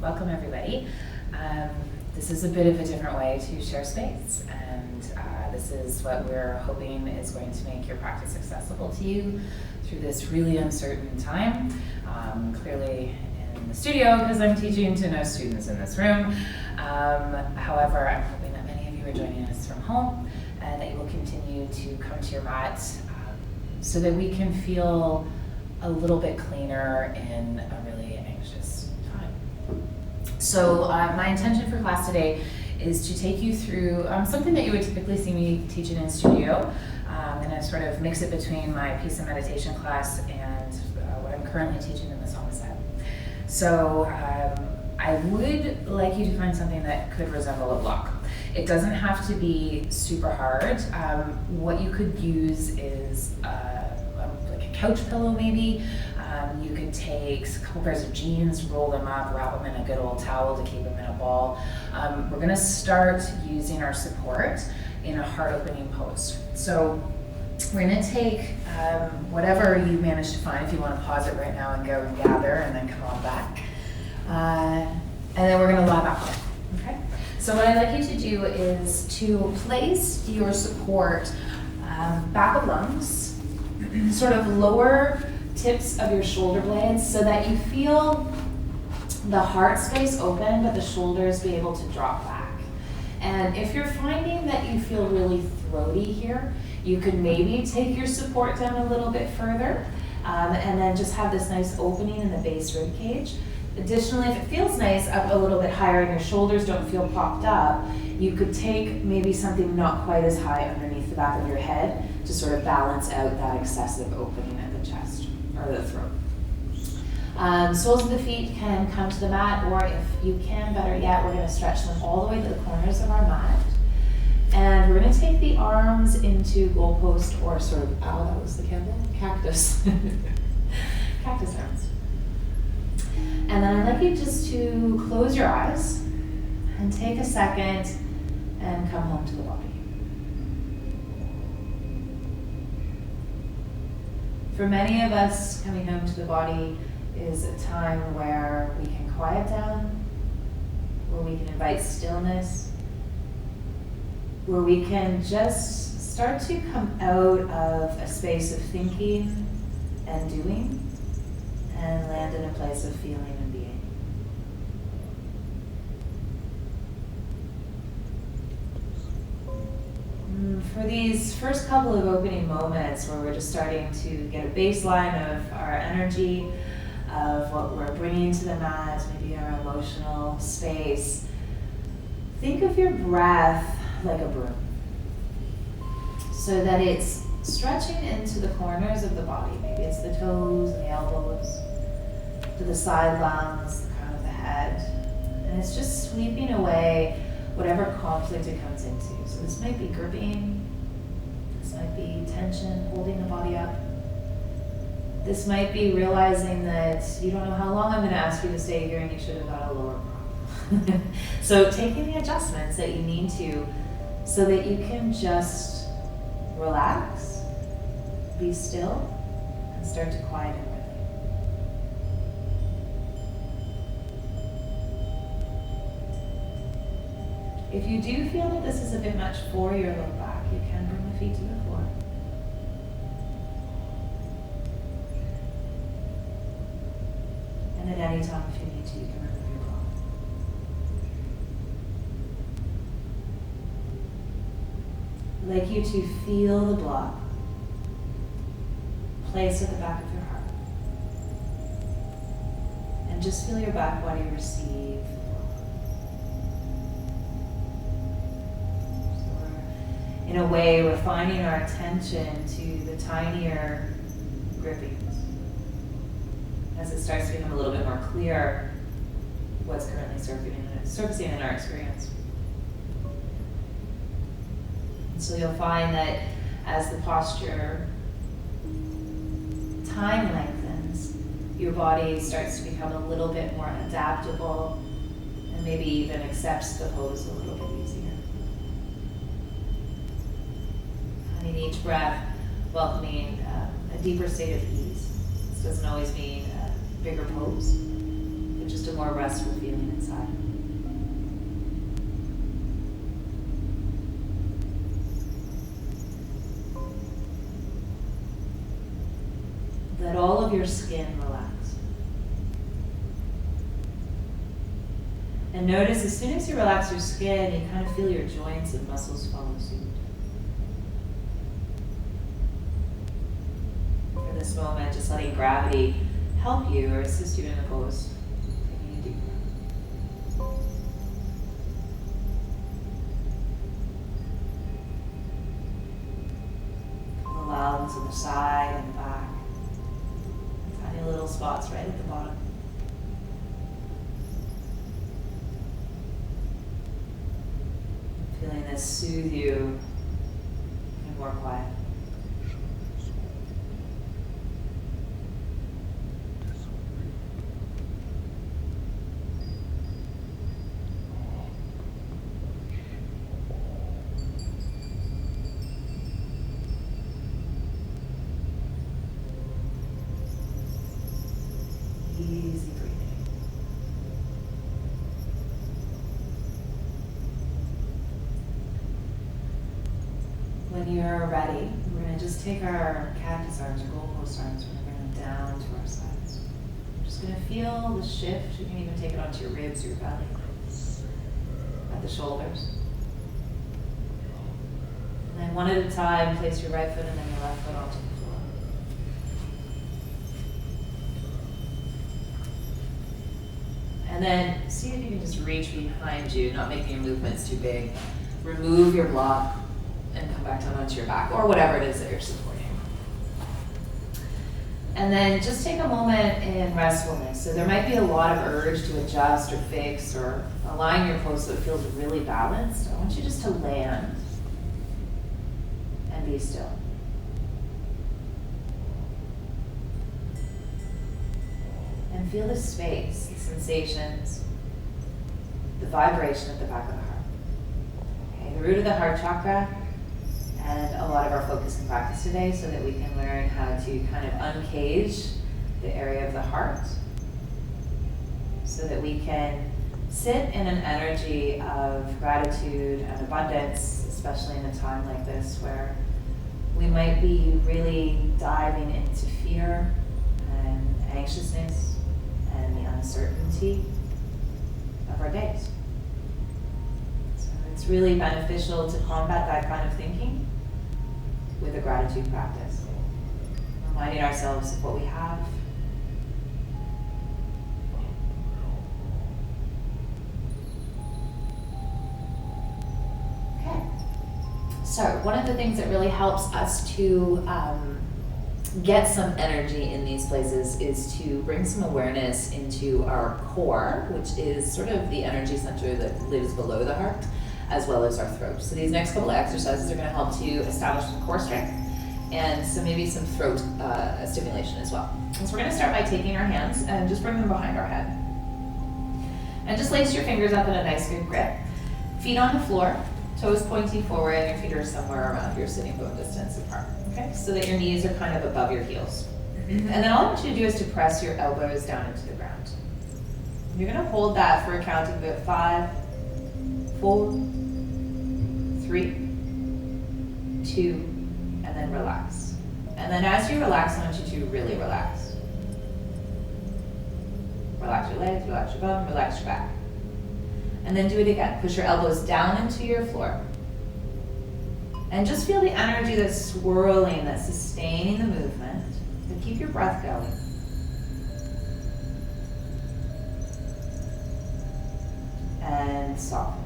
welcome everybody. This is a bit of a different way to share space, and this is what we're hoping is going to make your practice accessible to you through this really uncertain time. Clearly in the studio, because I'm teaching to no students in this room. However, I'm hoping that many of you are joining us from home, and that you will continue to come to your mat so that we can feel a little bit cleaner in a really anxious time. So my intention for class today is to take you through something that you would typically see me teaching in studio. I'm going to sort of mix it between my peace and meditation class and what I'm currently teaching in the sauna set. So I would like you to find something that could resemble a block. It doesn't have to be super hard. What you could use is like a couch pillow maybe. You could take a couple pairs of jeans, roll them up, wrap them in a good old towel to keep them in a ball. We're gonna start using our support in a heart opening pose. So we're gonna take whatever you manage to find, if you wanna pause it right now and go and gather and then come on back. And then we're gonna lie back down, okay? So what I'd like you to do is to place your support back of lungs, sort of lower tips of your shoulder blades so that you feel the heart space open, but the shoulders be able to drop back. And if you're finding that you feel really throaty here, you could maybe take your support down a little bit further, and then just have this nice opening in the base rib cage. Additionally, if it feels nice up a little bit higher and your shoulders don't feel popped up, you could take maybe something not quite as high underneath the back of your head to sort of balance out that excessive opening at the chest or the throat. Soles of the feet can come to the mat, or if you can, better yet, we're going to stretch them all the way to the corners of our mat. And we're going to take the arms into goalpost, or sort of, oh, that was the candle? Cactus. Cactus arms. And then I'd like you just to close your eyes and take a second and come home to the body. For many of us, coming home to the body is a time where we can quiet down, where we can invite stillness, where we can just start to come out of a space of thinking and doing and land in a place of feeling and being. For these first couple of opening moments where we're just starting to get a baseline of our energy, of what we're bringing to the mat, maybe our emotional space, think of your breath like a broom, so that it's stretching into the corners of the body. Maybe it's the toes and the elbows, to the side lungs, the crown of the head, and it's just sweeping away whatever conflict it comes into. So this might be gripping, this might be tension, holding the body up. This might be realizing that you don't know how long I'm going to ask you to stay here and you should have got a lower prop. So taking the adjustments that you need to so that you can just relax, be still, and start to quiet inwardly. If you do feel that this is a bit much for your low back, you can bring the feet to the floor. And at any time, if you need to, you can remove your block. I'd like you to feel the block placed at the back of your heart. And just feel your back body receive the block. So in a way, we're refining our attention to the tinier grippings, as it starts to become a little bit more clear what's currently surfacing in our experience. And so you'll find that as the posture time lengthens, your body starts to become a little bit more adaptable and maybe even accepts the pose a little bit easier. And in each breath, welcoming a deeper state of ease. This doesn't always mean a bigger pose, but just just a more restful feeling inside. Let all of your skin relax. And notice as soon as you relax your skin, you kind of feel your joints and muscles follow suit. For this moment, just letting gravity help you or assist you in the pose. Taking a deep breath. Allow them to the side and the back. Tiny little spots right at the bottom. Feeling this soothe you and more quiet. Easy breathing. When you're ready, we're going to just take our cactus arms or goalpost arms, we're going to bring them down to our sides. We're just going to feel the shift. You can even take it onto your ribs or your belly, at the shoulders. And then one at a time, place your right foot and then your left foot onto the floor. And then see if you can just reach behind you, not making your movements too big. Remove your block and come back down onto your back, or whatever it is that you're supporting. And then just take a moment in restfulness. So there might be a lot of urge to adjust or fix or align your pose so it feels really balanced. I want you just to land and be still. And feel the space, the sensations, the vibration at the back of the heart. Okay, the root of the heart chakra, and a lot of our focus and practice today so that we can learn how to kind of uncage the area of the heart so that we can sit in an energy of gratitude and abundance, especially in a time like this where we might be really diving into fear and anxiousness and the uncertainty of our days. So it's really beneficial to combat that kind of thinking with a gratitude practice. Reminding ourselves of what we have. Okay. So one of the things that really helps us to get some energy in these places is to bring some awareness into our core, which is sort of the energy center that lives below the heart, as well as our throat. So these next couple of exercises are going to help to establish some core strength and so maybe some throat stimulation as well. And so we're going to start by taking our hands and just bring them behind our head. And just lace your fingers up in a nice good grip. Feet on the floor, toes pointing forward, and your feet are somewhere around your sitting bone distance apart. Okay, so that your knees are kind of above your heels. And then all I want you to do is to press your elbows down into the ground. You're going to hold that for a count of about 5, 4, 3, 2, and then relax. And then as you relax, I want you to really relax. Relax your legs, relax your bum, relax your back. And then do it again. Push your elbows down into your floor. And just feel the energy that's swirling, that's sustaining the movement. But keep your breath going. And soften.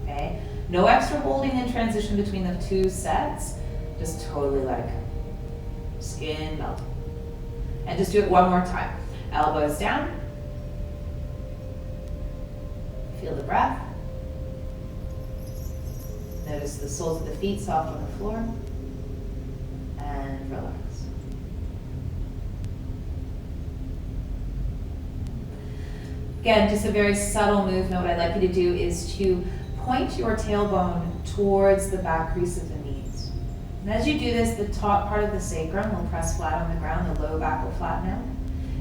Okay? No extra holding in transition between the two sets. Just totally let it go. Skin melt. And just do it one more time. Elbows down. Feel the breath. Notice the soles of the feet soft on the floor. And relax. Again, just a very subtle movement. What I'd like you to do is to point your tailbone towards the back crease of the knees. And as you do this, the top part of the sacrum will press flat on the ground, the low back will flatten out.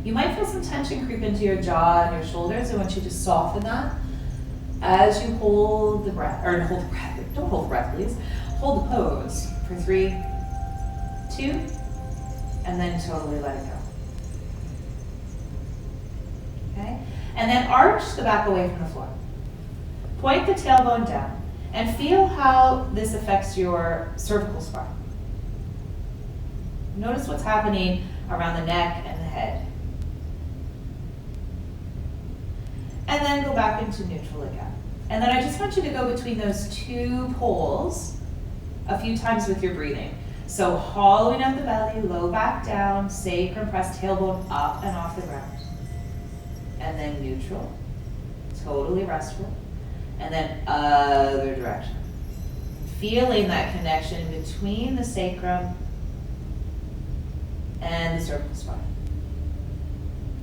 You might feel some tension creep into your jaw and your shoulders. I want you to soften that as you hold the breath, or hold the breath, don't hold the breath, please. Hold the pose for 3, 2, and then totally let it go. Okay? And then arch the back away from the floor. Point the tailbone down and feel how this affects your cervical spine. Notice what's happening around the neck and the head. And then go back into neutral again. And then I just want you to go between those 2 poles a few times with your breathing. So hollowing out the belly, low back down, sacrum press, tailbone up and off the ground. And then neutral, totally restful. And then other direction. Feeling that connection between the sacrum and the cervical spine.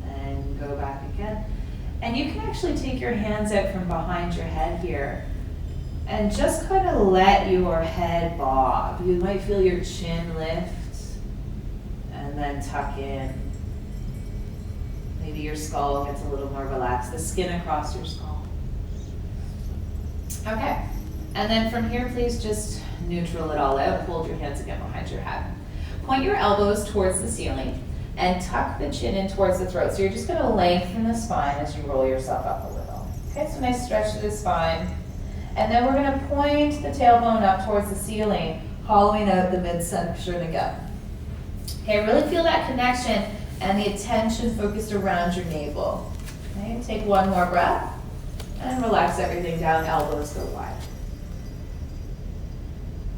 And go back again. And you can actually take your hands out from behind your head here and just kind of let your head bob. You might feel your chin lift and then tuck in. Maybe your skull gets a little more relaxed, the skin across your skull. Okay, and then from here, please just neutral it all out. Hold your hands again behind your head. Point your elbows towards the ceiling and tuck the chin in towards the throat. So you're just gonna lengthen the spine as you roll yourself up a little. Okay, so nice stretch to the spine. And then we're gonna point the tailbone up towards the ceiling, hollowing out the midsection again. Okay, really feel that connection and the attention focused around your navel. Okay, take one more breath and relax everything down, elbows go wide.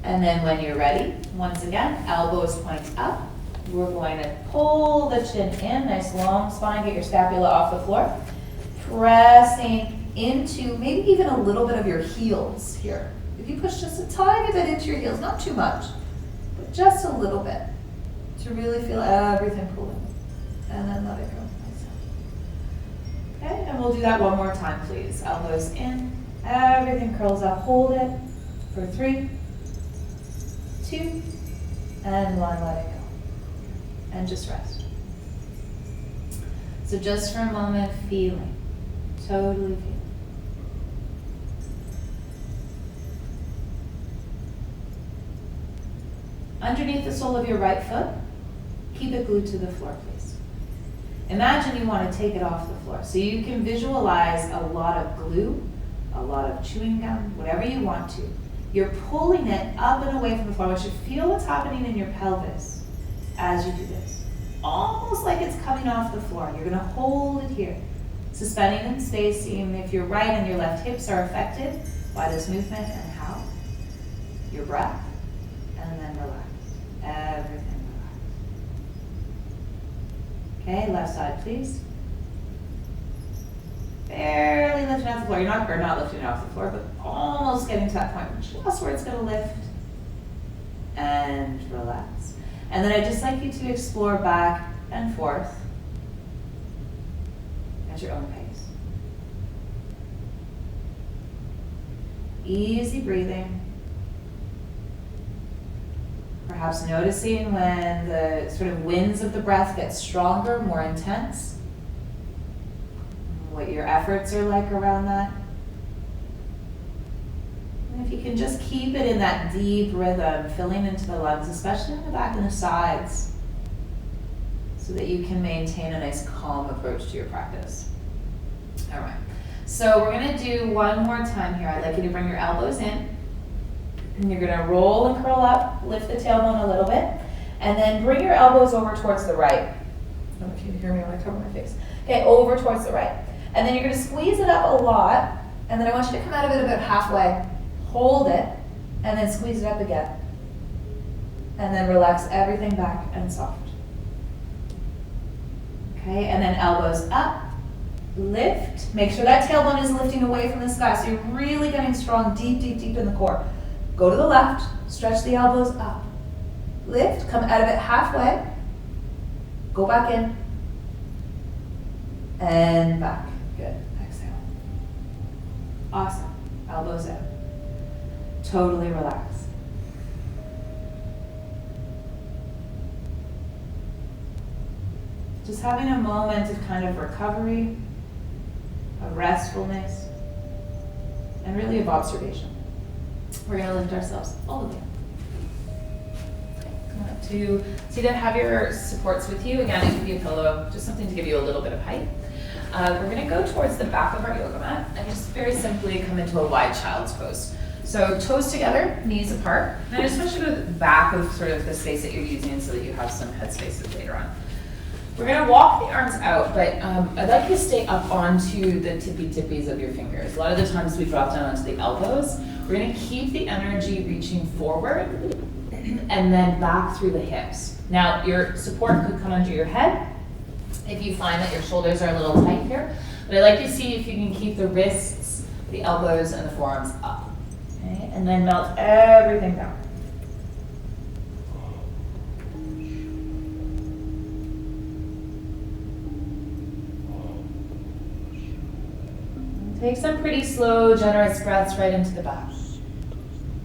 And then when you're ready, once again, elbows point up. We're going to pull the chin in, nice long spine, get your scapula off the floor. Pressing into maybe even a little bit of your heels here. If you push just a tiny bit into your heels, not too much, but just a little bit to really feel everything pulling. And then let it go. Okay, and we'll do that one more time, please. Elbows in, everything curls up. Hold it for 3, 2, and 1, let it go. And just rest. So just for a moment, feeling, totally feeling. Underneath the sole of your right foot, keep it glued to the floor, please. Imagine you want to take it off the floor. So you can visualize a lot of glue, a lot of chewing gum, whatever you want to. You're pulling it up and away from the floor. I want you to feel what's happening in your pelvis as you do this. Almost like it's coming off the floor. You're going to hold it here. Suspending and spacing. If your right and your left hips are affected by this movement and how. Your breath. And then relax. Everything relax. Okay, left side please. Barely lifting off the floor. You're not lifting off the floor, but almost getting to that point just where it's going to lift. And relax. And then I'd just like you to explore back and forth at your own pace. Easy breathing. Perhaps noticing when the sort of winds of the breath get stronger, more intense. What your efforts are like around that. And if you can just keep it in that deep rhythm, filling into the lungs, especially in the back and the sides, so that you can maintain a nice calm approach to your practice. All right, so we're gonna do one more time here. I'd like you to bring your elbows in, and you're gonna roll and curl up, lift the tailbone a little bit, and then bring your elbows over towards the right. I don't know if you can hear me when I cover my face. Okay, over towards the right. And then you're gonna squeeze it up a lot, and then I want you to come out of it about halfway. Hold it, and then squeeze it up again. And then relax everything back and soft. Okay, and then elbows up, lift. Make sure that tailbone is lifting away from the sky, so you're really getting strong deep, deep, deep in the core. Go to the left, stretch the elbows up. Lift, come out of it halfway. Go back in. And back. Good, exhale. Awesome, elbows out. Totally relax. Just having a moment of kind of recovery, of restfulness, and really of observation. We're going to lift ourselves all the way up. Okay, come on up to, so you have your supports with you. Again, it could be a pillow, just something to give you a little bit of height. We're going to go towards the back of our yoga mat and just very simply come into a wide child's pose. So toes together, knees apart. And I just want you to go to the back of sort of the space that you're using so that you have some head spaces later on. We're going to walk the arms out, but I'd like you to stay up onto the tippy-tippies of your fingers. A lot of the times we drop down onto the elbows. We're going to keep the energy reaching forward and then back through the hips. Now, your support could come under your head if you find that your shoulders are a little tight here. But I'd like you to see if you can keep the wrists, the elbows, and the forearms up. Okay? And then melt everything down. Take some pretty slow, generous breaths right into the back.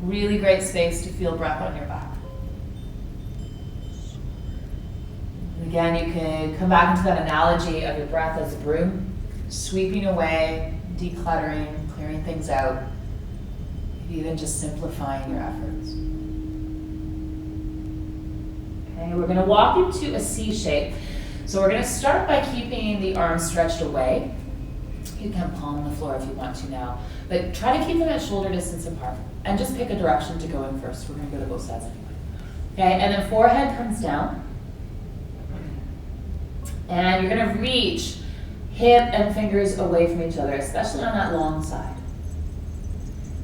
Really great space to feel breath on your back. And again, you can come back into that analogy of your breath as a broom, sweeping away, decluttering, clearing things out, maybe even just simplifying your efforts. Okay, we're going to walk into a C shape. So we're going to start by keeping the arms stretched away. You can palm the floor if you want to now, but try to keep them at shoulder distance apart and just pick a direction to go in first. We're going to go to both sides anyway. Okay, and then forehead comes down. And you're going to reach hip and fingers away from each other, especially on that long side.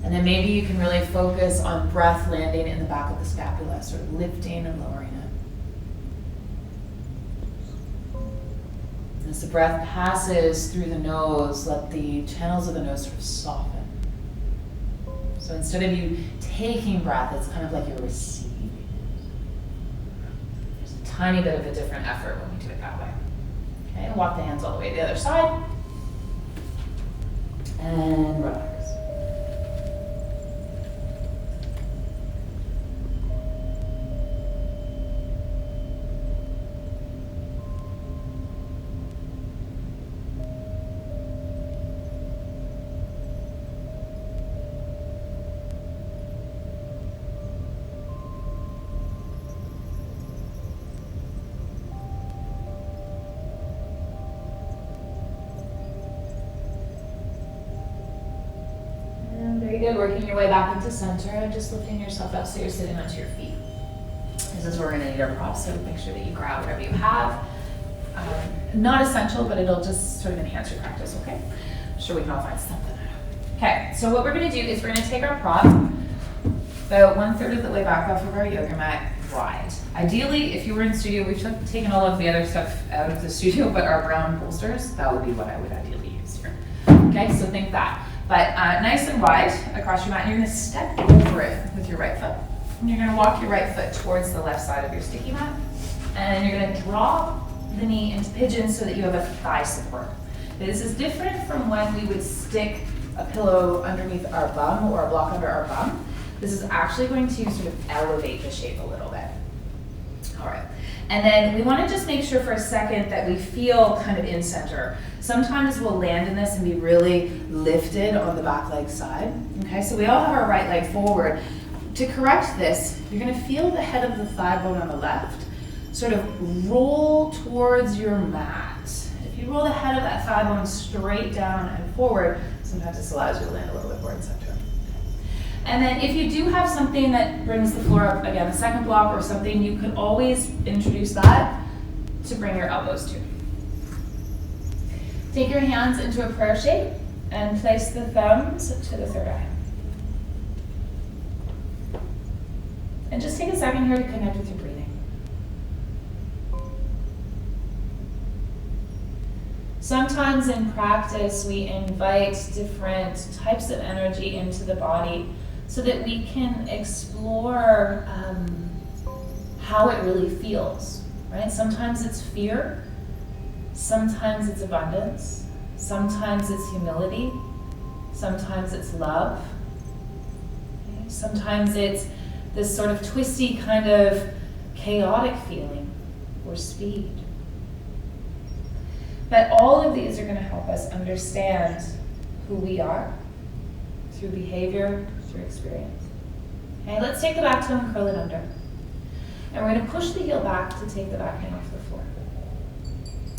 And then maybe you can really focus on breath landing in the back of the scapula, sort of lifting and lowering it. As the breath passes through the nose, let the channels of the nose sort of soften. So instead of you taking breath, it's kind of like you're receiving it. There's a tiny bit of a different effort when we do it that way. Okay, and walk the hands all the way to the other side. And relax. Very good, working your way back into center and just lifting yourself up so you're sitting onto your feet. This is where we're going to need our props, so make sure that you grab whatever you have. Not essential, but it'll just sort of enhance your practice, okay? I'm sure we can all find something. Okay, so what we're going to do is we're going to take our prop about 1/3 of the way back off of our yoga mat wide. Ideally, if you were in studio, we've taken all of the other stuff out of the studio, but our brown bolsters, that would be what I would ideally use here. Okay, so think that. But nice and wide across your mat, and you're going to step over it with your right foot. And you're going to walk your right foot towards the left side of your sticky mat. And you're going to drop the knee into pigeon so that you have a thigh support. This is different from when we would stick a pillow underneath our bum or a block under our bum. This is actually going to sort of elevate the shape a little bit. All right. And then we want to just make sure for a second that we feel kind of in center. Sometimes we'll land in this and be really lifted on the back leg side. Okay, so we all have our right leg forward. To correct this, you're going to feel the head of the thigh bone on the left sort of roll towards your mat. If you roll the head of that thigh bone straight down and forward, sometimes this allows you to land a little bit more in center. And then if you do have something that brings the floor up, again, a second block or something, you could always introduce that to bring your elbows to. Take your hands into a prayer shape and place the thumbs to the third eye. And just take a second here to connect with your breathing. Sometimes in practice, we invite different types of energy into the body so that we can explore how it really feels, right? Sometimes it's fear, sometimes it's abundance, sometimes it's humility, sometimes it's love, okay? Sometimes it's this sort of twisty kind of chaotic feeling or speed. But all of these are going to help us understand who we are through behavior, through experience. Okay, let's take the back toe and curl it under. And we're going to push the heel back to take the back knee off the floor.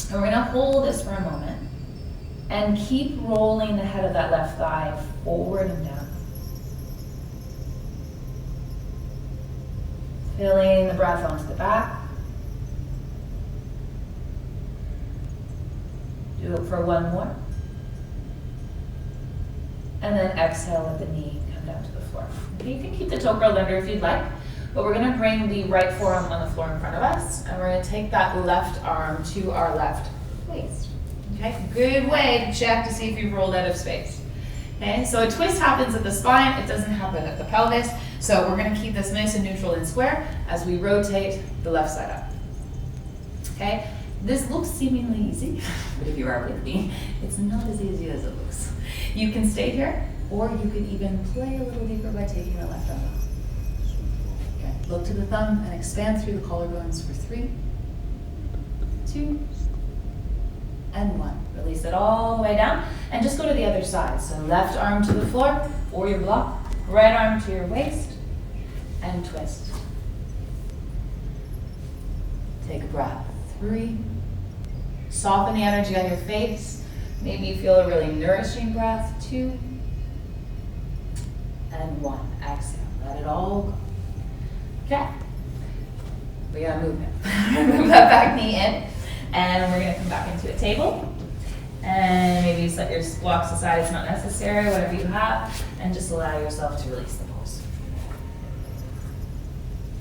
And we're going to hold this for a moment and keep rolling the head of that left thigh forward and down. Filling the breath onto the back. Do it for one more. And then exhale, let the knee come down to the floor. Okay, you can keep the toe curled under if you'd like, but we're going to bring the right forearm on the floor in front of us, and we're going to take that left arm to our left waist. Okay, good way to check to see if you've rolled out of space. Okay, so a twist happens at the spine, it doesn't happen at the pelvis, so we're going to keep this nice and neutral and square as we rotate the left side up. Okay, this looks seemingly easy, but if you are with me, it's not as easy as it looks. You can stay here, or you could even play a little deeper by taking the left arm out. Okay, look to the thumb and expand through the collarbones for 3, 2, and 1. Release it all the way down, and just go to the other side. So left arm to the floor, or your block, right arm to your waist, and twist. Take a breath. 3. Soften the energy on your face. Maybe you feel a really nourishing breath. 2. And 1. Exhale. Let it all go. Okay. We got movement. Move that back knee in. And we're going to come back into a table. And maybe set your blocks aside. It's not necessary, whatever you have. And just allow yourself to release the pose.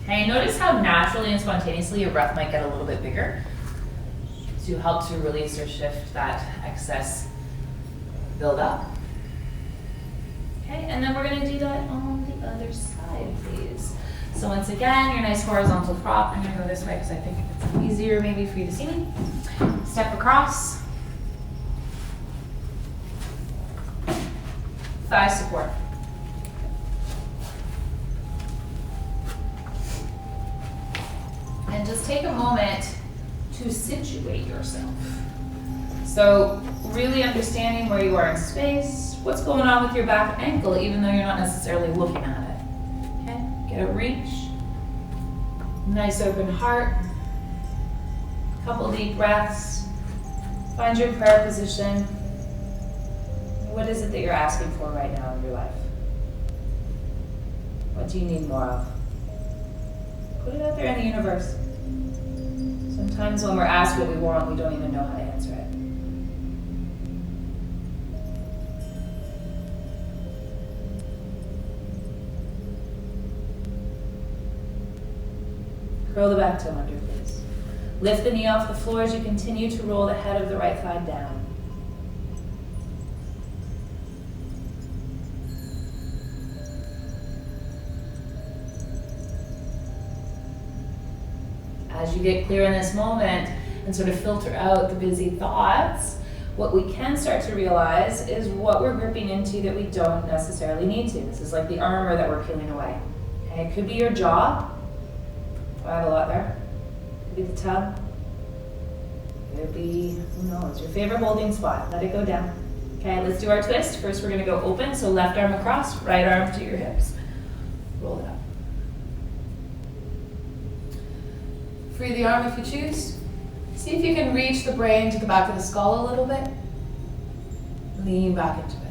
Okay, notice how naturally and spontaneously your breath might get a little bit bigger to help to release or shift that excess buildup. Okay, and then we're going to do that on the other side, please. So once again, your nice horizontal prop. I'm going to go this way because I think it's easier maybe for you to see me. Step across. Thigh support. And just take a moment to situate yourself. So really understanding where you are in space, what's going on with your back ankle, even though you're not necessarily looking at it. Okay, get a reach, nice open heart, couple deep breaths, find your prayer position. What is it that you're asking for right now in your life? What do you need more of? Put it out there in the universe. Sometimes when we're asked what we want, we don't even know how to answer it. Curl the back toe under, please. Lift the knee off the floor as you continue to roll the head of the right thigh down. As you get clear in this moment and sort of filter out the busy thoughts, what we can start to realize is what we're gripping into that we don't necessarily need to. This is like the armor that we're peeling away. Okay, it could be your jaw. Oh, I have a lot there. It could be the tongue. It could be, who knows, your favorite holding spot. Let it go down. Okay, let's do our twist. First we're gonna go open, so left arm across, right arm to your hips. Roll it up. Free the arm if you choose. See if you can reach the brain to the back of the skull a little bit. Lean back into it.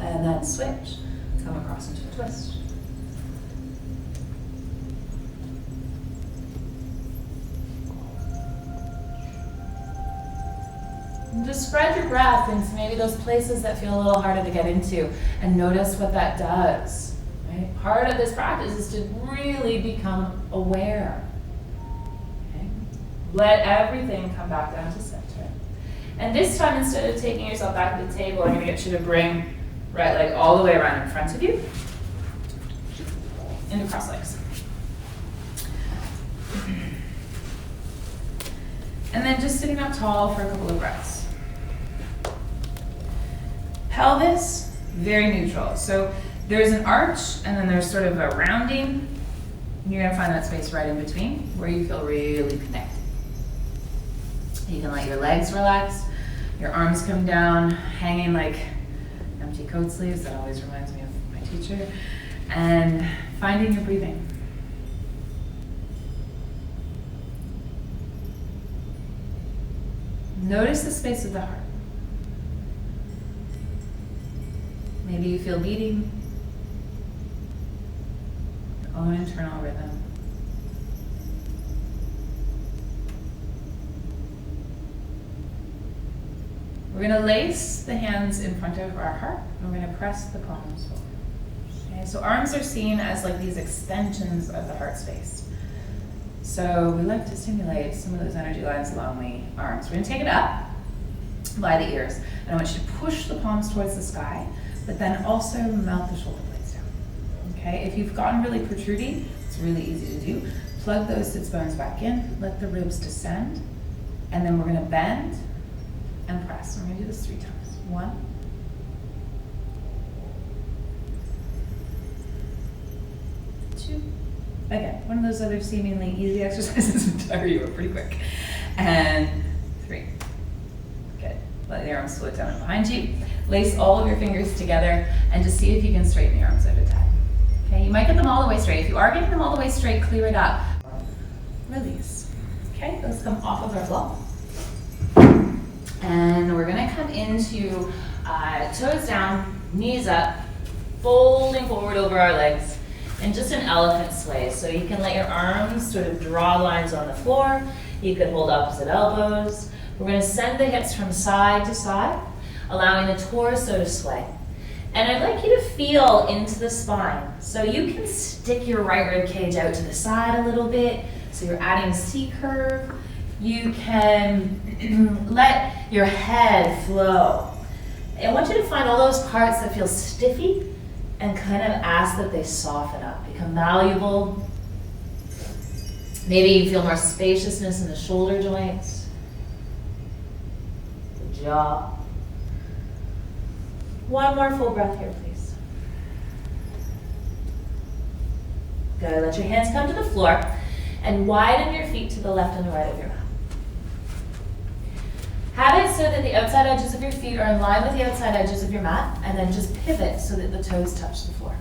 And then switch. Come across into a twist. And just spread your breath into maybe those places that feel a little harder to get into, and notice what that does. Right? Part of this practice is to really become aware. Okay? Let everything come back down to center. And this time, instead of taking yourself back to the table, I'm going to get you to bring right leg all the way around in front of you into cross legs. And then just sitting up tall for a couple of breaths. Pelvis, very neutral. So there's an arch, and then there's sort of a rounding. You're gonna find that space right in between where you feel really connected. You can let your legs relax, your arms come down, hanging like empty coat sleeves. That always reminds me of my teacher. And finding your breathing. Notice the space of the heart. Maybe you feel beating, your own internal rhythm. We're going to lace the hands in front of our heart, and we're going to press the palms forward. Okay, so arms are seen as like these extensions of the heart space. So we like to stimulate some of those energy lines along the arms. We're going to take it up by the ears, and I want you to push the palms towards the sky, but then also melt the shoulder blades down. Okay, if you've gotten really protruding, it's really easy to do. Plug those sits bones back in, let the ribs descend, and then we're going to bend and press. We're going to do this 3 times. 1, 2. Again, one of those other seemingly easy exercises would tire you up pretty quick. And 3. Good. Let your arms float down behind you. Lace all of your fingers together and just see if you can straighten the arms out at a time. Okay, you might get them all the way straight. If you are getting them all the way straight, clear it up. Release. Okay, those come off of our floor. And we're gonna come into toes down, knees up, folding forward over our legs in just an elephant sway. So you can let your arms sort of draw lines on the floor. You could hold opposite elbows. We're gonna send the hips from side to side, allowing the torso to sway. And I'd like you to feel into the spine. So you can stick your right rib cage out to the side a little bit. So you're adding a C curve. You can let your head flow. I want you to find all those parts that feel stiffy and kind of ask that they soften up, become malleable. Maybe you feel more spaciousness in the shoulder joints, the jaw. One more full breath here, please. Good. Let your hands come to the floor and widen your feet to the left and the right of your mat. Have it so that the outside edges of your feet are in line with the outside edges of your mat, and then just pivot so that the toes touch the floor.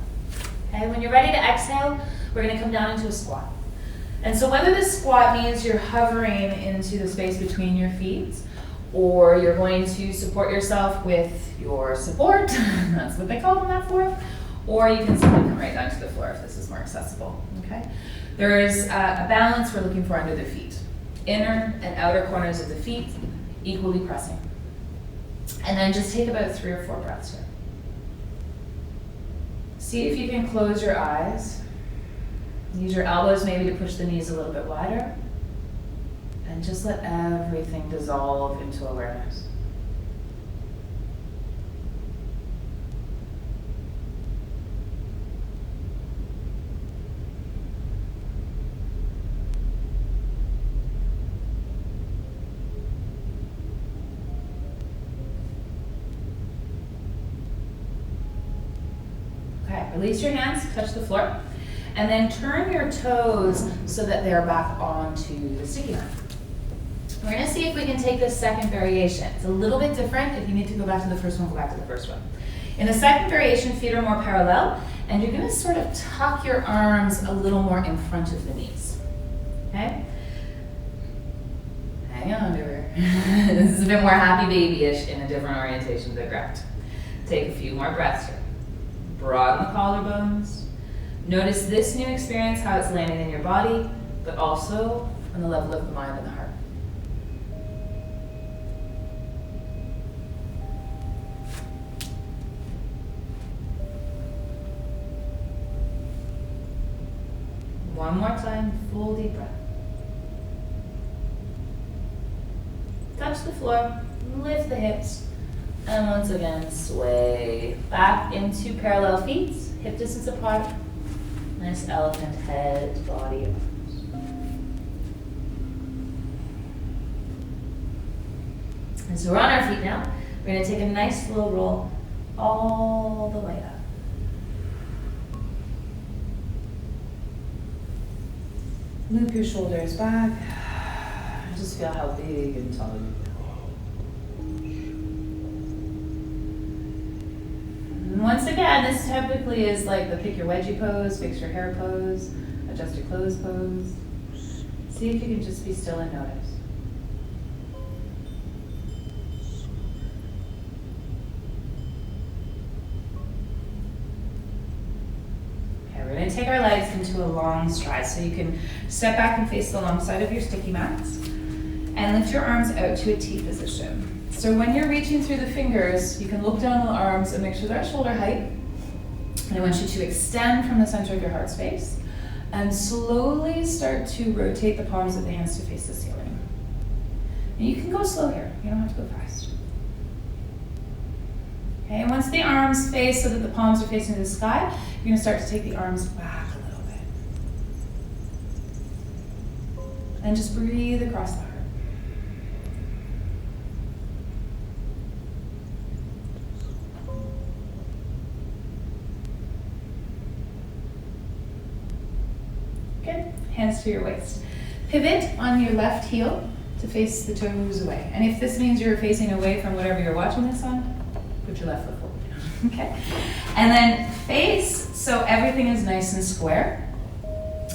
Okay, when you're ready to exhale, we're going to come down into a squat. And so whether this squat means you're hovering into the space between your feet, or you're going to support yourself with your support, that's what they call them that for, or you can simply come right down to the floor if this is more accessible. Okay, there's a balance we're looking for under the feet. Inner and outer corners of the feet equally pressing. And then just take about 3 or 4 breaths here. See if you can close your eyes. Use your elbows maybe to push the knees a little bit wider. And just let everything dissolve into awareness. Release your hands, touch the floor, and then turn your toes so that they're back onto the sticky mat. We're going to see if we can take this second variation. It's a little bit different. If you need to go back to the first one, go back to the first one. In the second variation, feet are more parallel, and you're going to sort of tuck your arms a little more in front of the knees. Okay? Hang on to her. This is a bit more happy baby-ish in a different orientation than correct. Take a few more breaths here. Broaden the collarbones. Notice this new experience, how it's landing in your body, but also on the level of the mind and the heart. One more time, full deep breath. Touch the floor, lift the hips. And once again, sway back into parallel feet, hip distance apart. Nice elephant head, body, arms. And so we're on our feet now. We're going to take a nice slow roll all the way up. Loop your shoulders back. Just feel how big and tall you feel. Once again, this typically is like the pick your wedgie pose, fix your hair pose, adjust your clothes pose. See if you can just be still and notice. Okay, we're going to take our legs into a long stride. So you can step back and face the long side of your sticky mats and lift your arms out to a T position. So when you're reaching through the fingers, you can look down on the arms and make sure they're at shoulder height. And I want you to extend from the center of your heart space and slowly start to rotate the palms of the hands to face the ceiling. And you can go slow here, you don't have to go fast. Okay, and once the arms face so that the palms are facing the sky, you're going to start to take the arms back a little bit. And just breathe across the heart. Good. Hands to your waist. Pivot on your left heel to face the toes away. And if this means you're facing away from whatever you're watching this on, put your left foot forward. Okay. And then face so everything is nice and square.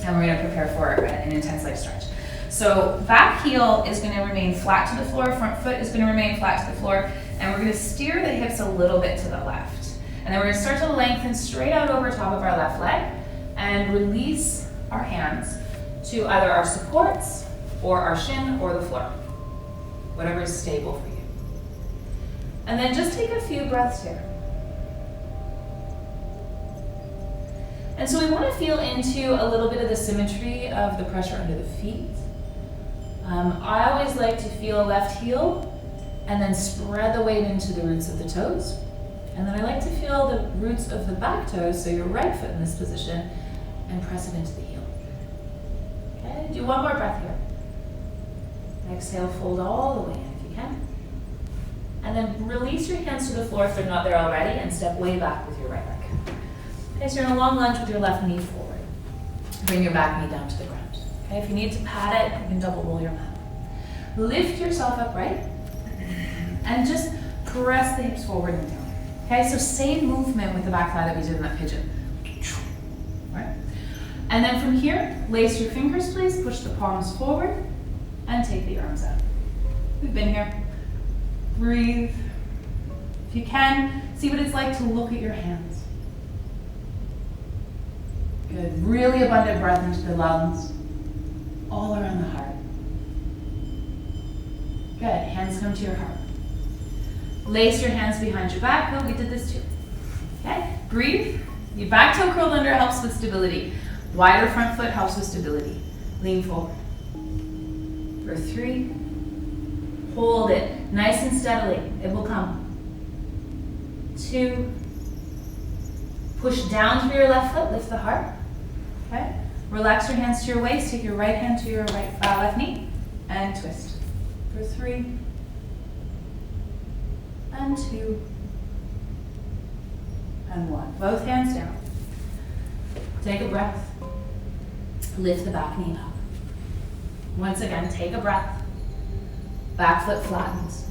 And we're going to prepare for an intense leg stretch. So back heel is going to remain flat to the floor. Front foot is going to remain flat to the floor. And we're going to steer the hips a little bit to the left. And then we're going to start to lengthen straight out over top of our left leg and release our hands to either our supports or our shin or the floor, whatever is stable for you. And then just take a few breaths here. And so we want to feel into a little bit of the symmetry of the pressure under the feet. I always like to feel left heel and then spread the weight into the roots of the toes. And then I like to feel the roots of the back toes, so your right foot in this position, and press it into the heel. Okay, do one more breath here. Exhale, fold all the way in if you can. And then release your hands to the floor if they're not there already, and step way back with your right leg. Okay, so you're in a long lunge with your left knee forward. Bring your back knee down to the ground. Okay, if you need to pad it, you can double roll your mat. Lift yourself upright, and just press the hips forward and down. Okay, so same movement with the back thigh that we did in that pigeon. Right? And then from here, lace your fingers, please. Push the palms forward and take the arms out. We've been here. Breathe. If you can, see what it's like to look at your hands. Good. Really abundant breath into the lungs, all around the heart. Good. Hands come to your heart. Lace your hands behind your back. Oh, we did this too. Okay. Breathe. Your back toe curled under helps with stability. Wider front foot helps with stability. Lean forward. For 3. Hold it nice and steadily. It will come. 2. Push down through your left foot. Lift the heart. Okay. Relax your hands to your waist. Take your right hand to your left knee and twist. For 3. And 2. And 1. Both hands down. Take a breath. Lift the back knee up. Once again, take a breath. Back foot flattens.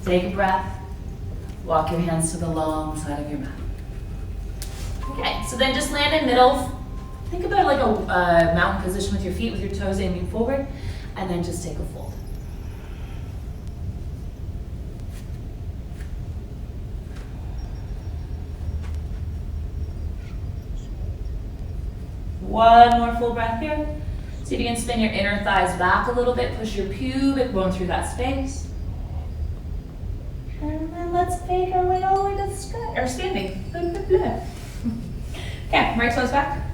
Take a breath. Walk your hands to the long side of your mat. Okay, so then just land in middle. Think about like a mountain position with your feet, with your toes aiming forward, and then just take a fold. One more full breath here. See if you can spin your inner thighs back a little bit. Push your pubic bone through that space. And then let's make our way all the way to the sky, or standing. Okay, right toes back.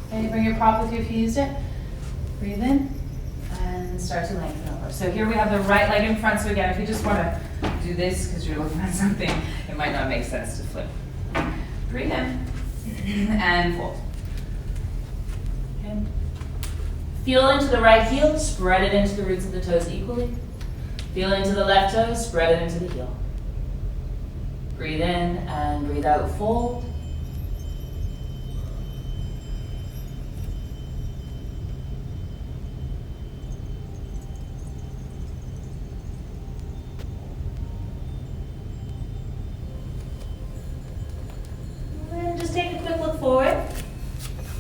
Okay, bring your prop with you if you used it. Breathe in and start to lengthen over. So here we have the right leg in front. So again, if you just want to do this because you're looking at something, it might not make sense to flip. Breathe in and fold. Okay. Feel into the right heel, spread it into the roots of the toes equally. Feel into the left toe, spread it into the heel. Breathe in and breathe out, fold.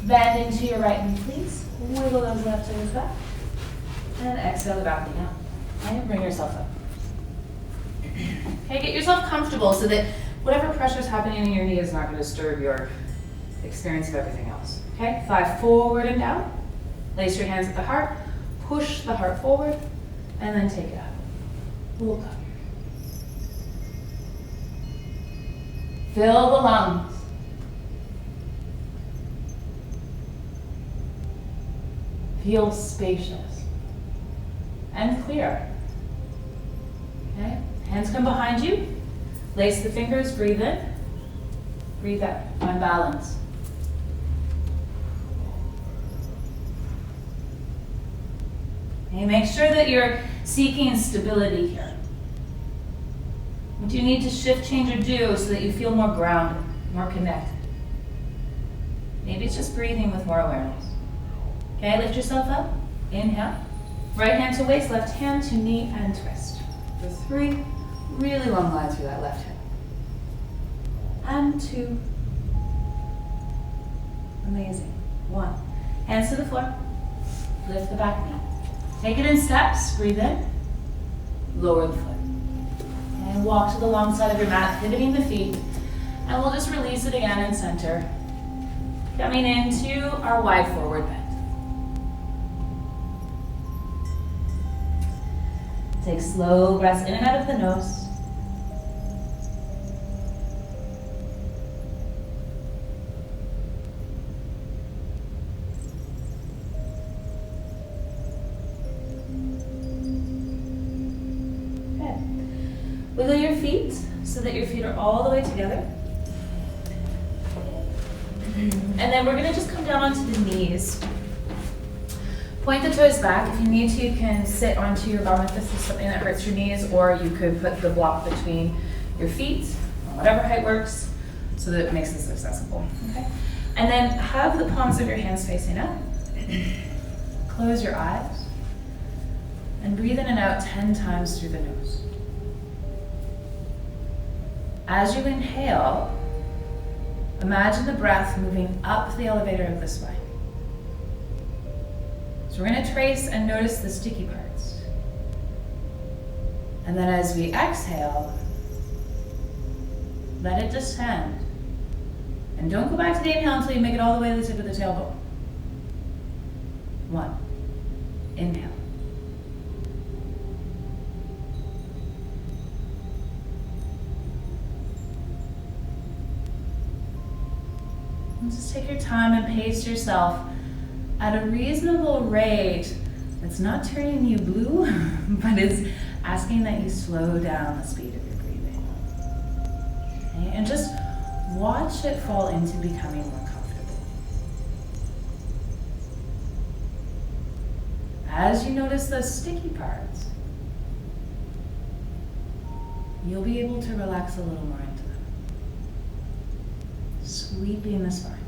Bend into your right knee, please. Wiggle those left toes back. And exhale the back knee out. And bring yourself up. Okay, get yourself comfortable so that whatever pressure is happening in your knee is not going to disturb your experience of everything else. Okay, thigh forward and down. Place your hands at the heart. Push the heart forward. And then take it up. Look up. Fill the lungs. Feel spacious and clear. Okay? Hands come behind you. Lace the fingers, breathe in. Breathe out. Find balance. Okay, make sure that you're seeking stability here. What do you need to shift, change, or do so that you feel more grounded, more connected? Maybe it's just breathing with more awareness. Okay, lift yourself up. Inhale. Right hand to waist, left hand to knee and twist. For 3, really long lines through that left hip. And 2. Amazing. 1. Hands to the floor. Lift the back knee. Take it in steps. Breathe in. Lower the foot. And walk to the long side of your mat, pivoting the feet. And we'll just release it again in center. Coming into our wide forward bend. Take slow breaths in and out of the nose. Good. Wiggle your feet so that your feet are all the way together. And then we're going to just come down onto the knees. Point the toes back. If you need to, you can sit onto your bum if this is something that hurts your knees, or you could put the block between your feet, whatever height works, so that it makes this accessible. Okay? And then have the palms of your hands facing up. Close your eyes. And breathe in and out 10 times through the nose. As you inhale, imagine the breath moving up the elevator of the spine. So we're going to trace and notice the sticky parts. And then as we exhale, let it descend. And don't go back to the inhale until you make it all the way to the tip of the tailbone. 1. Inhale. And just take your time and pace yourself at a reasonable rate that's not turning you blue, but is asking that you slow down the speed of your breathing. Okay? And just watch it fall into becoming more comfortable. As you notice those sticky parts, you'll be able to relax a little more into them. Sweeping the spine.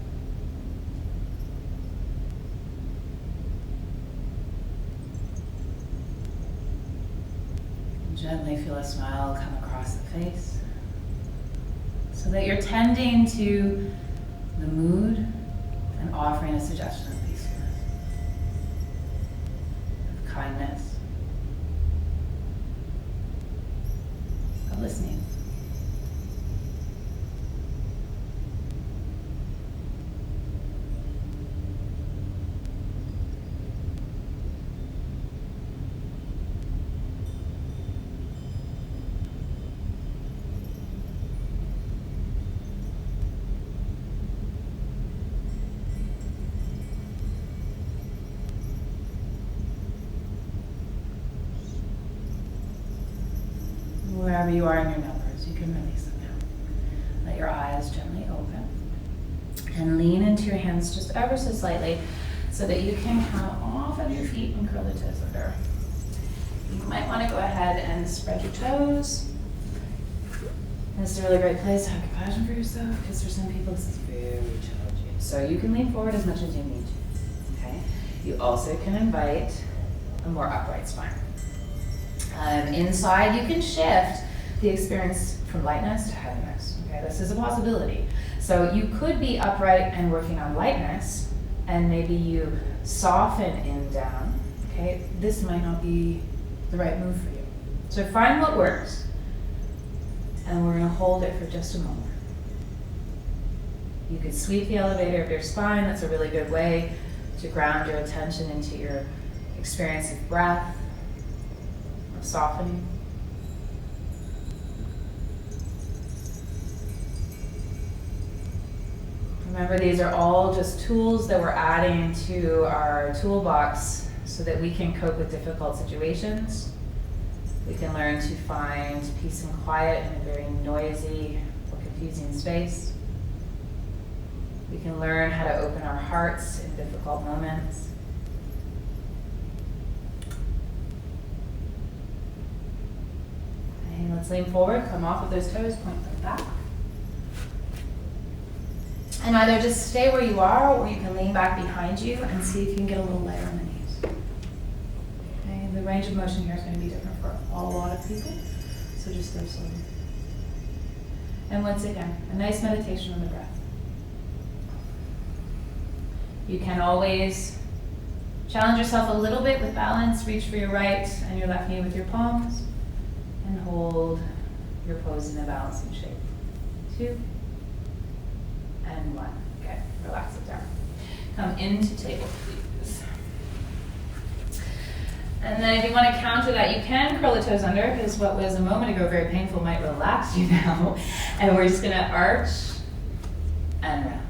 Gently feel a smile come across the face so that you're tending to the mood and offering a suggestion of peacefulness, of kindness, of listening. Wherever you are in your numbers, you can release them now. Let your eyes gently open and lean into your hands just ever so slightly so that you can come off of your feet and curl the toes under. You might want to go ahead and spread your toes. This is a really great place to have compassion for yourself, because for some people this is very challenging. So you can lean forward as much as you need to. Okay? You also can invite a more upright spine. Inside, you can shift the experience from lightness to heaviness. Okay, this is a possibility. So you could be upright and working on lightness, and maybe you soften in down, okay? This might not be the right move for you. So find what works, and we're gonna hold it for just a moment. You could sweep the elevator of your spine. That's a really good way to ground your attention into your experience of breath, of softening. Remember, these are all just tools that we're adding to our toolbox so that we can cope with difficult situations. We can learn to find peace and quiet in a very noisy or confusing space. We can learn how to open our hearts in difficult moments. Okay, let's lean forward, come off of those toes, point them back. And either just stay where you are, or you can lean back behind you and see if you can get a little lighter on the knees. Okay, the range of motion here is going to be different for a lot of people, so just go slowly. And once again, a nice meditation on the breath. You can always challenge yourself a little bit with balance. Reach for your right and your left knee with your palms, and hold your pose in a balancing shape. 2 and 1. Okay, relax it down. Come into table, please. And then if you want to counter that, you can curl the toes under, because what was a moment ago very painful might relax you now. And we're just going to arch and round.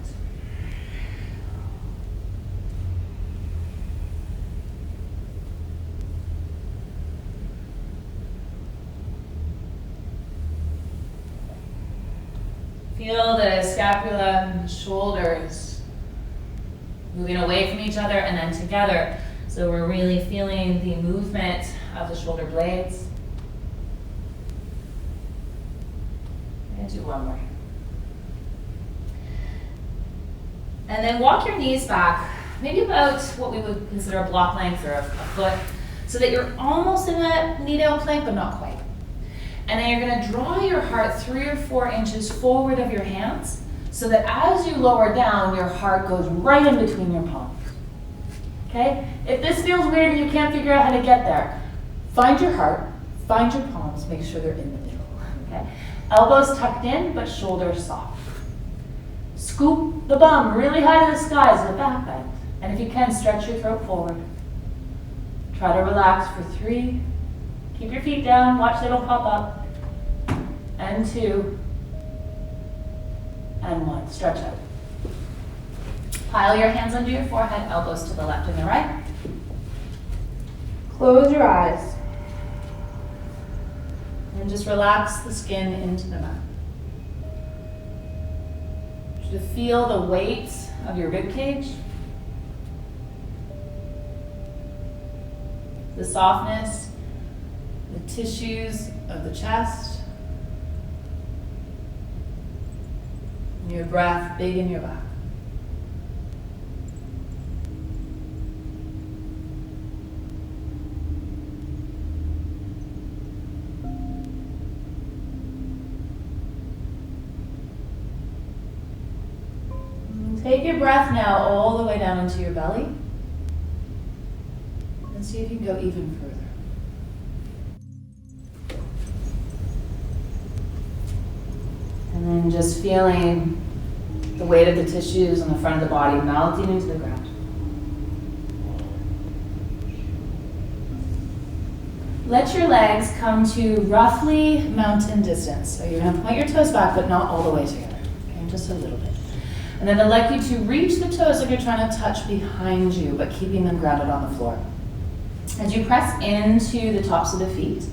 Feel the scapula and shoulders moving away from each other and then together. So we're really feeling the movement of the shoulder blades. And do one more. And then walk your knees back, maybe about what we would consider a block length or a foot, so that you're almost in a knee-down plank, but not quite. And then you're going to draw your heart 3 or 4 inches forward of your hands, so that as you lower down, your heart goes right in between your palms. Okay? If this feels weird and you can't figure out how to get there, find your heart, find your palms, make sure they're in the middle. Okay? Elbows tucked in, but shoulders soft. Scoop the bum really high to the skies at the back bend. And if you can, stretch your throat forward. Try to relax for 3. Keep your feet down, watch it'll pop up. And 2. And 1. Stretch out. Pile your hands under your forehead, elbows to the left and the right. Close your eyes. And just relax the skin into the mat. To feel the weight of your rib cage. The softness, the tissues of the chest. And your breath big in your back. Take your breath now all the way down into your belly. And see if you can go even further. And then just feeling the weight of the tissues on the front of the body melting into the ground. Let your legs come to roughly mountain distance. So you're going to point your toes back, but not all the way together. Okay, just a little bit. And then I'd like you to reach the toes like you're trying to touch behind you, but keeping them grounded on the floor. As you press into the tops of the feet,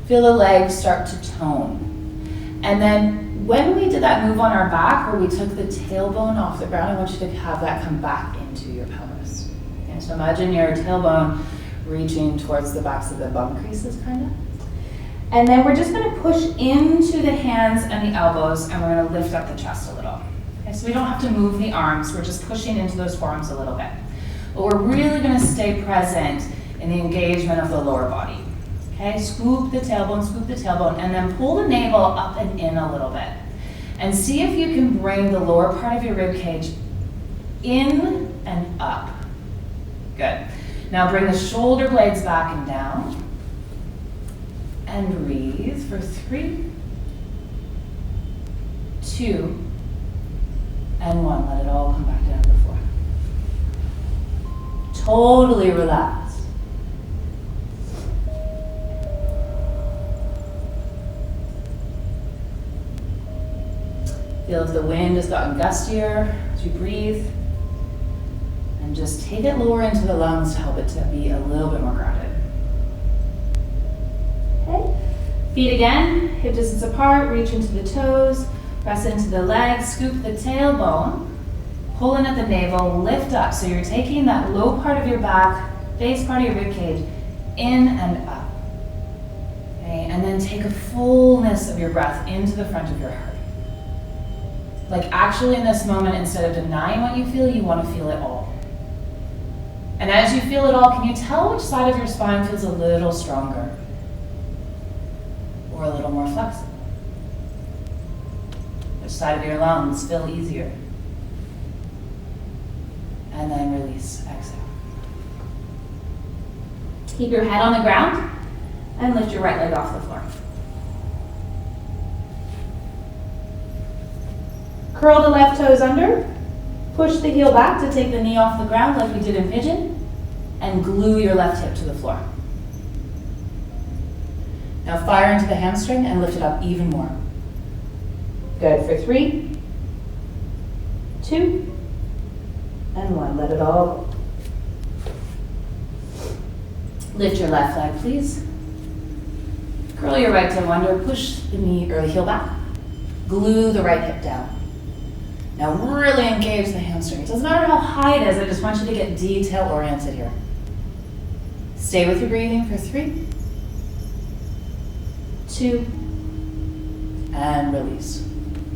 feel the legs start to tone. And then when we did that move on our back, where we took the tailbone off the ground, I want you to have that come back into your pelvis. Okay, so imagine your tailbone reaching towards the backs of the bum creases, kind of. And then we're just going to push into the hands and the elbows, and we're going to lift up the chest a little. So we don't have to move the arms, we're just pushing into those forearms a little bit. But we're really going to stay present in the engagement of the lower body. Okay, scoop the tailbone, and then pull the navel up and in a little bit. And see if you can bring the lower part of your rib cage In and up. Good. Now bring the shoulder blades back and down. And breathe for 3, 2, and 1. Let it all come back down to the floor. Totally relax. Feel if the wind has gotten gustier as you breathe. And just take it lower into the lungs to help it to be a little bit more grounded. Okay. Feet again, hip distance apart, reach into the toes, press into the legs, scoop the tailbone, pull in at the navel, lift up. So you're taking that low part of your back, base part of your rib cage, in and up. Okay, and then take a fullness of your breath into the front of your heart. Like actually in this moment, instead of denying what you feel, you want to feel it all. And as you feel it all, can you tell which side of your spine feels a little stronger? Or a little more flexible? Which side of your lungs feel easier? And then release, exhale. Keep your head on the ground and lift your right leg off the floor. Curl the left toes under, push the heel back to take the knee off the ground like we did in Pigeon, and glue your left hip to the floor. Now fire into the hamstring and lift it up even more. Good, for 3, 2, and 1. Let it all go. Lift your left leg, please. Curl your right toe under, push the knee or the heel back. Glue the right hip down. Now really engage the hamstring. It doesn't matter how high it is, I just want you to get detail oriented here. Stay with your breathing for 3, 2, and release.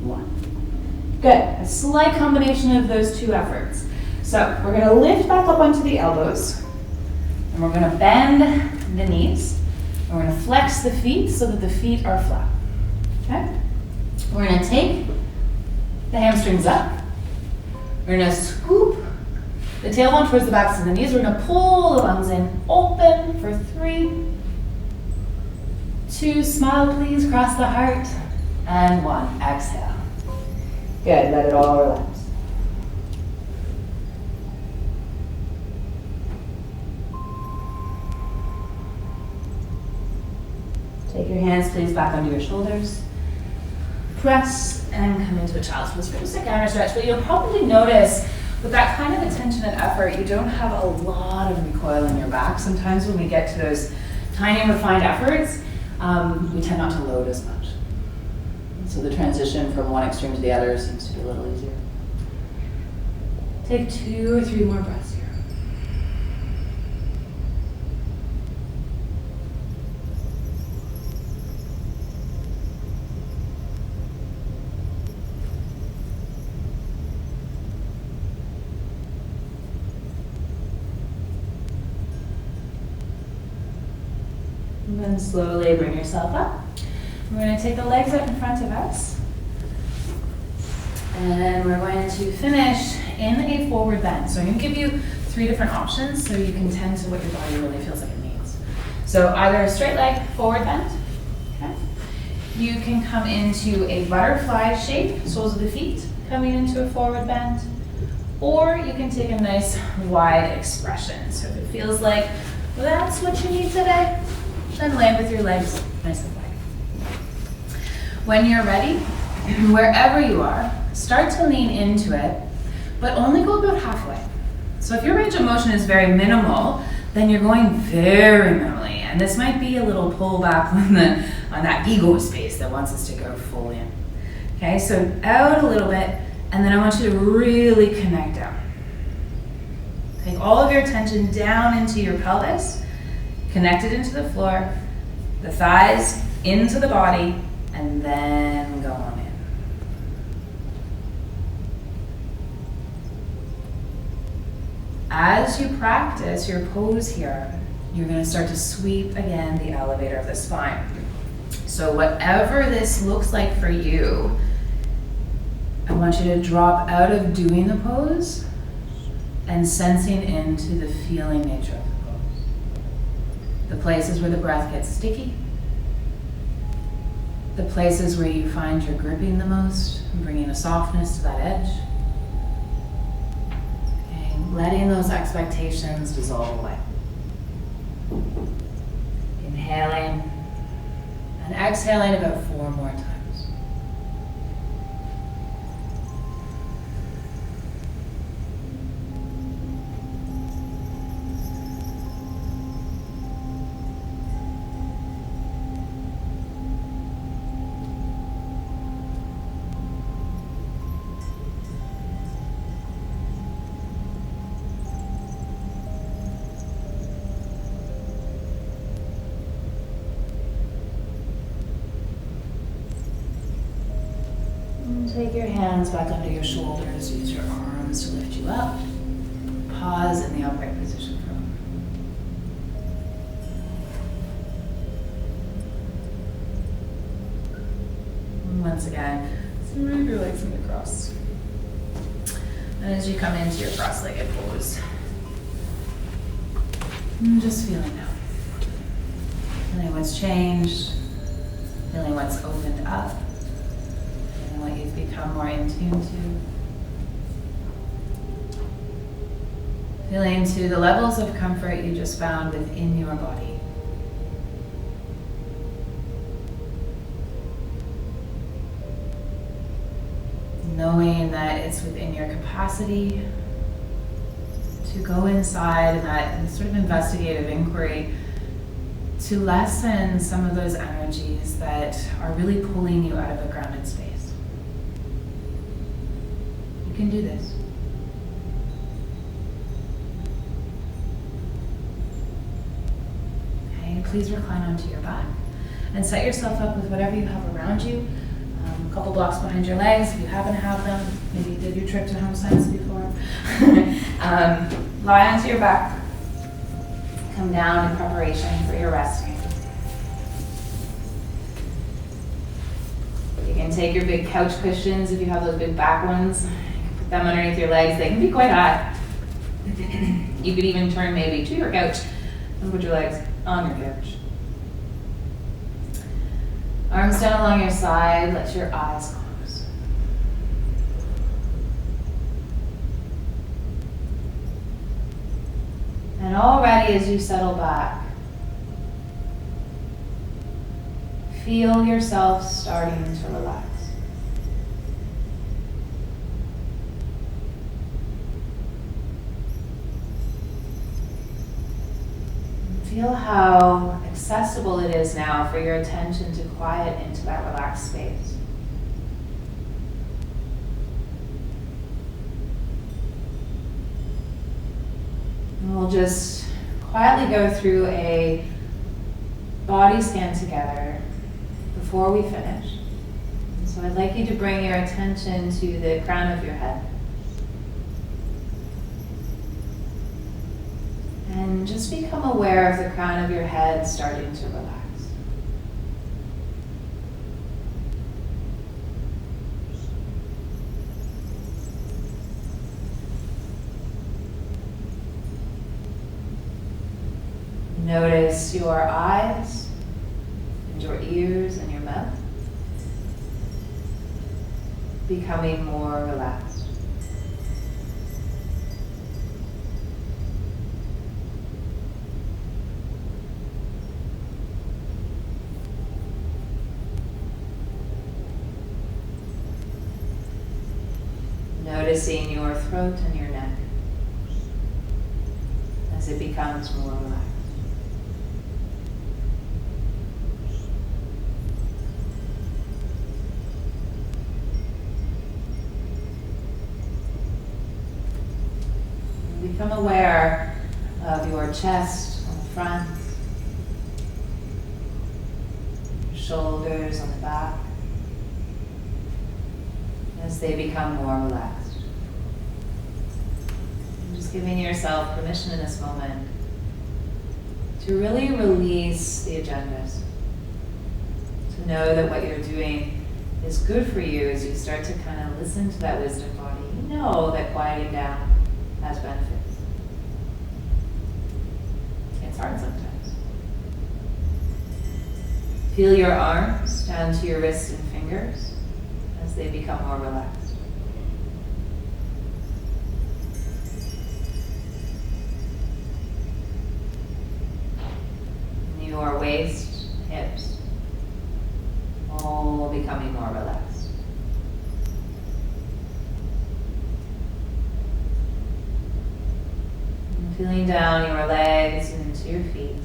1. Good. A slight combination of those two efforts. So we're going to lift back up onto the elbows, and we're going to bend the knees, and we're going to flex the feet so that the feet are flat. Okay? We're going to take the hamstrings up. We're going to scoop the tailbone towards the backs of the knees. We're going to pull the lungs in, open for 3, 2, smile please, cross the heart, and 1, exhale. Good, let it all relax. Take your hands please back under your shoulders. Press and come into a child's pose for just a counter stretch, but you'll probably notice with that kind of attention and effort, you don't have a lot of recoil in your back. Sometimes when we get to those tiny refined efforts, we tend not to load as much. So the transition from one extreme to the other seems to be a little easier. Take 2 or 3 more breaths here. And then slowly bring yourself up. We're going to take the legs up in front of us. And we're going to finish in a forward bend. So I'm going to give you 3 different options so you can tend to what your body really feels like it needs. So either a straight leg forward bend. Okay. You can come into a butterfly shape, soles of the feet coming into a forward bend. Or you can take a nice wide expression. So if it feels like that's what you need today, then land with your legs nice and wide. When you're ready, wherever you are, start to lean into it, but only go about halfway. So if your range of motion is very minimal, then you're going very minimally, and this might be a little pullback on that ego space that wants us to go full in. Okay, so out a little bit, and then I want you to really connect down. Take all of your attention down into your pelvis, connect it into the floor, the thighs into the body, and then go on in. As you practice your pose here, you're going to start to sweep again the elevator of the spine. So whatever this looks like for you, I want you to drop out of doing the pose and sensing into the feeling nature of the pose. The places where the breath gets sticky, the places where you find you're gripping the most, and bringing a softness to that edge. Okay, letting those expectations dissolve away. Inhaling and exhaling about 4 more times. Take your hands back under your shoulders, use your arms to lift you up. Pause in the upright position for a moment. Once again, so move your legs in the cross. And as you come into your cross-legged pose, just feeling now. Feeling what's changed, feeling what's opened up. What you've become more in tune to. Feeling to the levels of comfort you just found within your body. Knowing that it's within your capacity to go inside and that sort of investigative inquiry to lessen some of those energies that are really pulling you out of a grounded space. You can do this. Okay, please recline onto your back and set yourself up with whatever you have around you. A couple blocks behind your legs if you happen to have them. Maybe you did your trip to home science before. Lie onto your back. Come down in preparation for your resting. You can take your big couch cushions if you have those big back ones. Put them underneath your legs. They can be quite high. You could even turn maybe to your couch and put your legs on your couch. Arms down along your side. Let your eyes close. And already as you settle back, feel yourself starting to relax. Feel how accessible it is now for your attention to quiet into that relaxed space. And we'll just quietly go through a body scan together before we finish. So I'd like you to bring your attention to the crown of your head. And just become aware of the crown of your head starting to relax. Notice your eyes and your ears and your mouth becoming more relaxed. Noticing your throat and your neck as it becomes more relaxed. Become aware of your chest on the front, your shoulders on the back, as they become more relaxed. And just giving yourself permission in this moment to really release the agendas, to know that what you're doing is good for you as you start to kind of listen to that wisdom body. You know that quieting down has benefits. It's hard sometimes. Feel your arms down to your wrists and fingers as they become more relaxed. Your waist, hips, all becoming more relaxed. And feeling down your legs and into your feet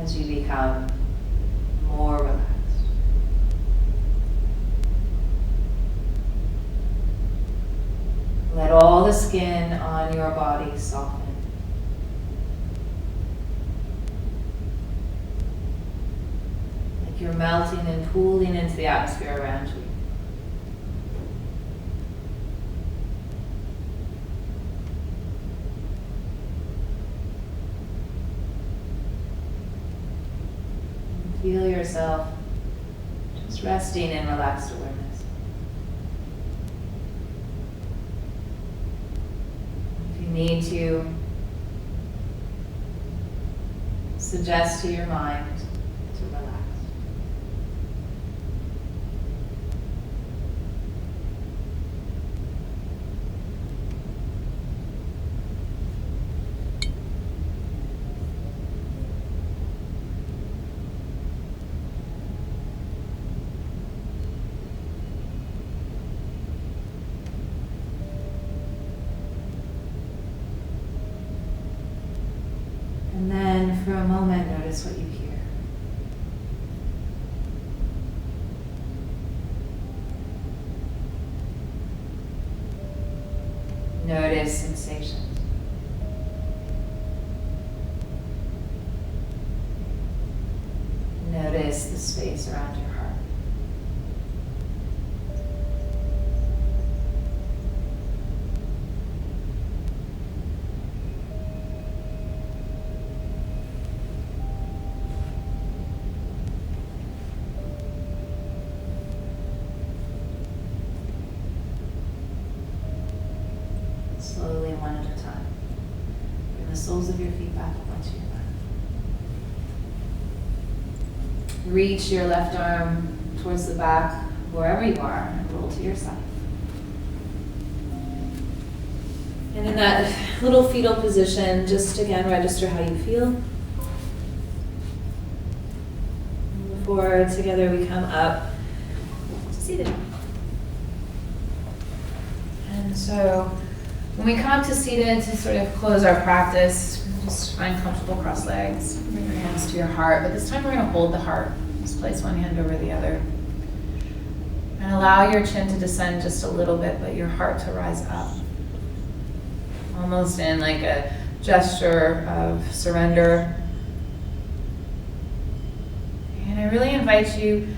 as you become more relaxed. Let all the skin on your body soften. Like you're melting and cooling into the atmosphere around you. Feel yourself just resting in relaxed awareness. If you need to, suggest to your mind to relax. And then for a moment, notice what you hear. Notice sensations. Notice the space around your heart. Slowly, one at a time. Bring the soles of your feet back up onto your mat. Reach your left arm towards the back, wherever you are, and roll to your side. And in that little fetal position, just again register how you feel. And before together we come up to seated. And so when we come up to seated to sort of close our practice, just find comfortable cross legs, bring your hands to your heart, but this time we're going to hold the heart. Just place one hand over the other. And allow your chin to descend just a little bit, but your heart to rise up. Almost in like a gesture of surrender. And I really invite you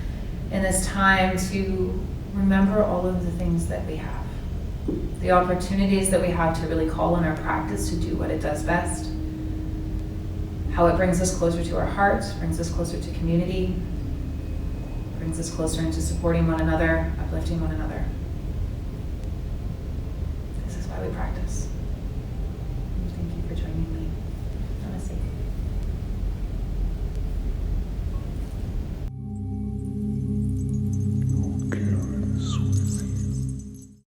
in this time to remember all of the things that we have. The opportunities that we have to really call on our practice to do what it does best. How it brings us closer to our heart, brings us closer to community, brings us closer into supporting one another, uplifting one another. This is why we practice.